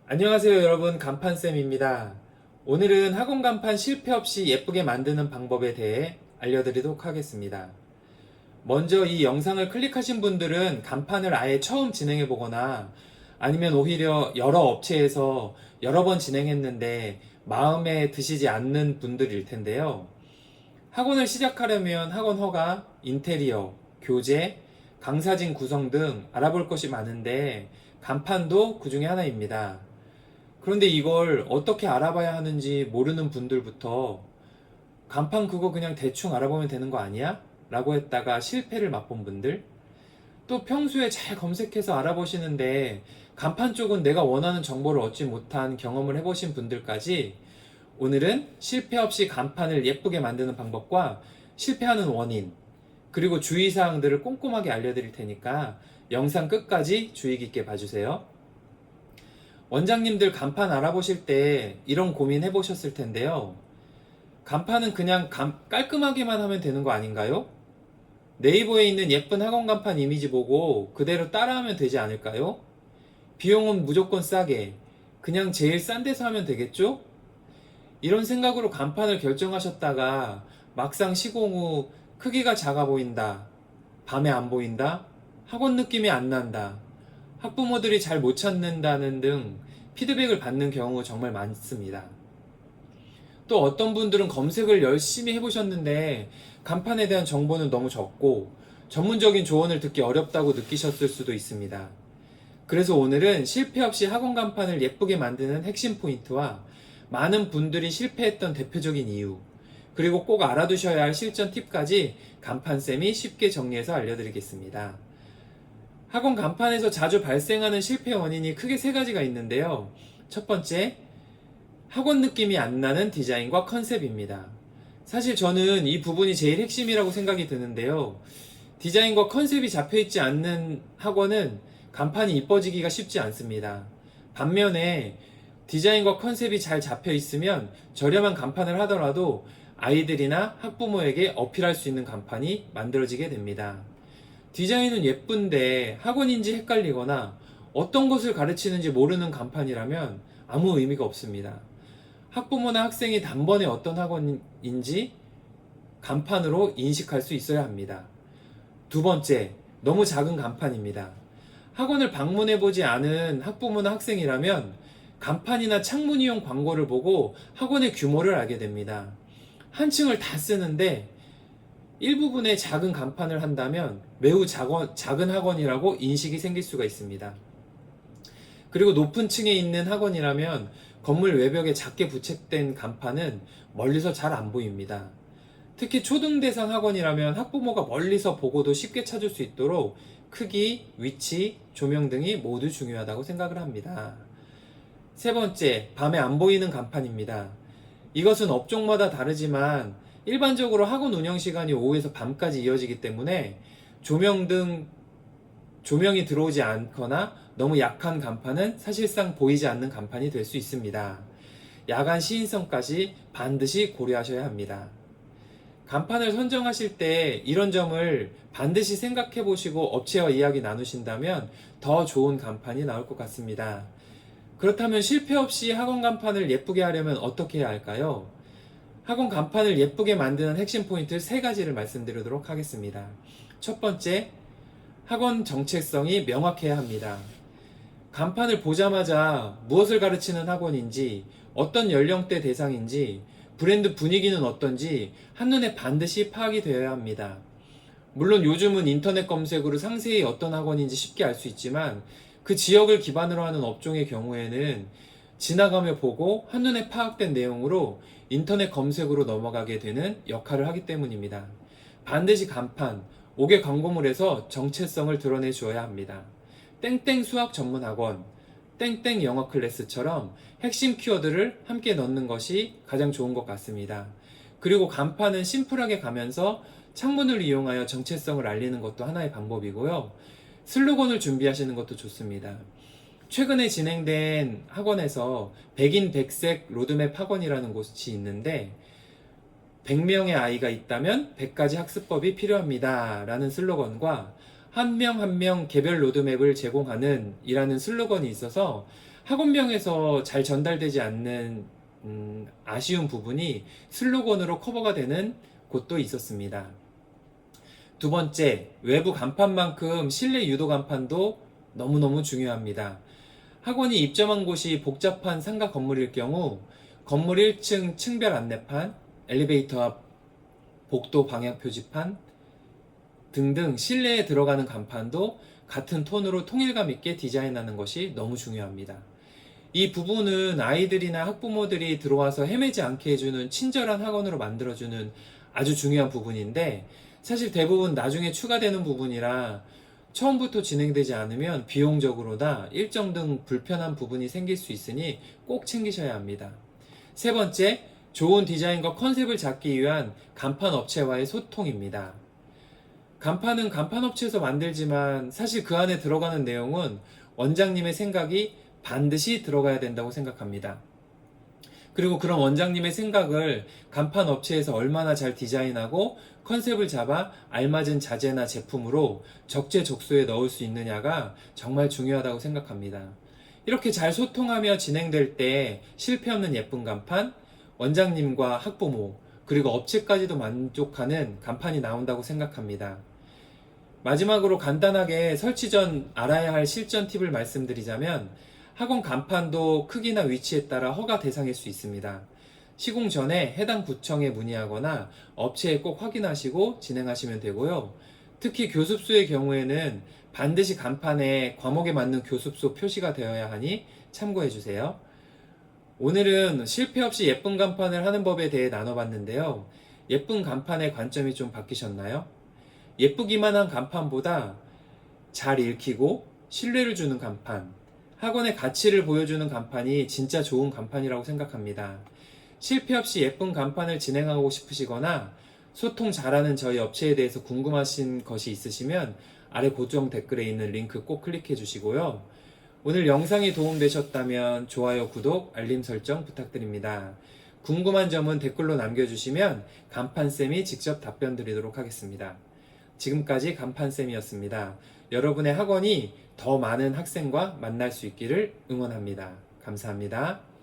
안녕하세요 여러분, 간판쌤입니다. 오늘은 학원 간판 실패 없이 예쁘게 만드는 방법에 대해 알려드리도록 하겠습니다. 먼저 이 영상을 클릭하신 분들은 간판을 아예 처음 진행해 보거나 아니면 오히려 여러 업체에서 여러 번 진행했는데 마음에 드시지 않는 분들일 텐데요. 학원을 시작하려면 학원 허가, 인테리어, 교재, 강사진 구성 등 알아볼 것이 많은데 간판도 그 중에 하나입니다. 그런데 이걸 어떻게 알아봐야 하는지 모르는 분들부터 간판 그거 그냥 대충 알아보면 되는 거 아니야? 라고 했다가 실패를 맛본 분들, 또 평소에 잘 검색해서 알아보시는데 간판 쪽은 내가 원하는 정보를 얻지 못한 경험을 해보신 분들까지 오늘은 실패 없이 간판을 예쁘게 만드는 방법과 실패하는 원인, 그리고 주의사항들을 꼼꼼하게 알려드릴 테니까 영상 끝까지 주의 깊게 봐주세요. 원장님들 간판 알아보실 때 이런 고민 해보셨을 텐데요. 간판은 그냥 깔끔하게만 하면 되는 거 아닌가요? 네이버에 있는 예쁜 학원 간판 이미지 보고 그대로 따라하면 되지 않을까요? 비용은 무조건 싸게, 그냥 제일 싼 데서 하면 되겠죠? 이런 생각으로 간판을 결정하셨다가 막상 시공 후 크기가 작아 보인다, 밤에 안 보인다, 학원 느낌이 안 난다, 학부모들이 잘 못 찾는다는 등 피드백을 받는 경우 정말 많습니다. 또 어떤 분들은 검색을 열심히 해보셨는데 간판에 대한 정보는 너무 적고 전문적인 조언을 듣기 어렵다고 느끼셨을 수도 있습니다. 그래서 오늘은 실패 없이 학원 간판을 예쁘게 만드는 핵심 포인트와 많은 분들이 실패했던 대표적인 이유, 그리고 꼭 알아두셔야 할 실전 팁까지 간판쌤이 쉽게 정리해서 알려드리겠습니다. 학원 간판에서 자주 발생하는 실패 원인이 크게 세 가지가 있는데요. 첫 번째, 학원 느낌이 안 나는 디자인과 컨셉입니다. 사실 저는 이 부분이 제일 핵심이라고 생각이 드는데요. 디자인과 컨셉이 잡혀있지 않는 학원은 간판이 이뻐지기가 쉽지 않습니다. 반면에 디자인과 컨셉이 잘 잡혀 있으면 저렴한 간판을 하더라도 아이들이나 학부모에게 어필할 수 있는 간판이 만들어지게 됩니다. 디자인은 예쁜데 학원인지 헷갈리거나 어떤 것을 가르치는지 모르는 간판이라면 아무 의미가 없습니다. 학부모나 학생이 단번에 어떤 학원인지 간판으로 인식할 수 있어야 합니다. 두 번째, 너무 작은 간판입니다. 학원을 방문해보지 않은 학부모나 학생이라면 간판이나 창문이용 광고를 보고 학원의 규모를 알게 됩니다. 한 층을 다 쓰는데 일부분에 작은 간판을 한다면 매우 작은 학원이라고 인식이 생길 수가 있습니다. 그리고 높은 층에 있는 학원이라면 건물 외벽에 작게 부착된 간판은 멀리서 잘 안 보입니다. 특히 초등 대상 학원이라면 학부모가 멀리서 보고도 쉽게 찾을 수 있도록 크기, 위치, 조명 등이 모두 중요하다고 생각을 합니다. 세 번째, 밤에 안 보이는 간판입니다. 이것은 업종마다 다르지만 일반적으로 학원 운영 시간이 오후에서 밤까지 이어지기 때문에 조명이 들어오지 않거나 너무 약한 간판은 사실상 보이지 않는 간판이 될 수 있습니다. 야간 시인성까지 반드시 고려하셔야 합니다. 간판을 선정하실 때 이런 점을 반드시 생각해 보시고 업체와 이야기 나누신다면 더 좋은 간판이 나올 것 같습니다. 그렇다면 실패 없이 학원 간판을 예쁘게 하려면 어떻게 해야 할까요? 학원 간판을 예쁘게 만드는 핵심 포인트 세 가지를 말씀드리도록 하겠습니다. 첫 번째, 학원 정체성이 명확해야 합니다. 간판을 보자마자 무엇을 가르치는 학원인지, 어떤 연령대 대상인지, 브랜드 분위기는 어떤지 한눈에 반드시 파악이 되어야 합니다. 물론 요즘은 인터넷 검색으로 상세히 어떤 학원인지 쉽게 알 수 있지만 그 지역을 기반으로 하는 업종의 경우에는 지나가며 보고 한눈에 파악된 내용으로 인터넷 검색으로 넘어가게 되는 역할을 하기 때문입니다. 반드시 간판, 5개 광고물에서 정체성을 드러내 주어야 합니다. 땡땡 수학 전문 학원, 땡땡 영어 클래스처럼 핵심 키워드를 함께 넣는 것이 가장 좋은 것 같습니다. 그리고 간판은 심플하게 가면서 창문을 이용하여 정체성을 알리는 것도 하나의 방법이고요. 슬로건을 준비하시는 것도 좋습니다. 최근에 진행된 학원에서 백인 백색 로드맵 학원이라는 곳이 있는데 100명의 아이가 있다면 100가지 학습법이 필요합니다 라는 슬로건과 한 명 한 명 개별 로드맵을 제공하는 이라는 슬로건이 있어서 학원명에서 잘 전달되지 않는 아쉬운 부분이 슬로건으로 커버가 되는 곳도 있었습니다. 두 번째, 외부 간판만큼 실내 유도 간판도 너무너무 중요합니다. 학원이 입점한 곳이 복잡한 상가 건물일 경우 건물 1층 층별 안내판, 엘리베이터 앞 복도 방향 표지판 등등 실내에 들어가는 간판도 같은 톤으로 통일감 있게 디자인하는 것이 너무 중요합니다. 이 부분은 아이들이나 학부모들이 들어와서 헤매지 않게 해주는 친절한 학원으로 만들어주는 아주 중요한 부분인데, 사실 대부분 나중에 추가되는 부분이라 처음부터 진행되지 않으면 비용적으로나 일정 등 불편한 부분이 생길 수 있으니 꼭 챙기셔야 합니다. 세 번째, 좋은 디자인과 컨셉을 잡기 위한 간판 업체와의 소통입니다. 간판은 간판 업체에서 만들지만 사실 그 안에 들어가는 내용은 원장님의 생각이 반드시 들어가야 된다고 생각합니다. 그리고 그런 원장님의 생각을 간판 업체에서 얼마나 잘 디자인하고 컨셉을 잡아 알맞은 자재나 제품으로 적재적소에 넣을 수 있느냐가 정말 중요하다고 생각합니다. 이렇게 잘 소통하며 진행될 때 실패 없는 예쁜 간판, 원장님과 학부모, 그리고 업체까지도 만족하는 간판이 나온다고 생각합니다. 마지막으로 간단하게 설치 전 알아야 할 실전 팁을 말씀드리자면, 학원 간판도 크기나 위치에 따라 허가 대상일 수 있습니다. 시공 전에 해당 구청에 문의하거나 업체에 꼭 확인하시고 진행하시면 되고요. 특히 교습소의 경우에는 반드시 간판에 과목에 맞는 교습소 표시가 되어야 하니 참고해 주세요. 오늘은 실패 없이 예쁜 간판을 하는 법에 대해 나눠봤는데요. 예쁜 간판의 관점이 좀 바뀌셨나요? 예쁘기만 한 간판보다 잘 읽히고 신뢰를 주는 간판, 학원의 가치를 보여주는 간판이 진짜 좋은 간판이라고 생각합니다. 실패 없이 예쁜 간판을 진행하고 싶으시거나 소통 잘하는 저희 업체에 대해서 궁금하신 것이 있으시면 아래 고정 댓글에 있는 링크 꼭 클릭해 주시고요. 오늘 영상이 도움되셨다면 좋아요, 구독, 알림 설정 부탁드립니다. 궁금한 점은 댓글로 남겨주시면 간판쌤이 직접 답변 드리도록 하겠습니다. 지금까지 간판쌤이었습니다. 여러분의 학원이 더 많은 학생과 만날 수 있기를 응원합니다. 감사합니다.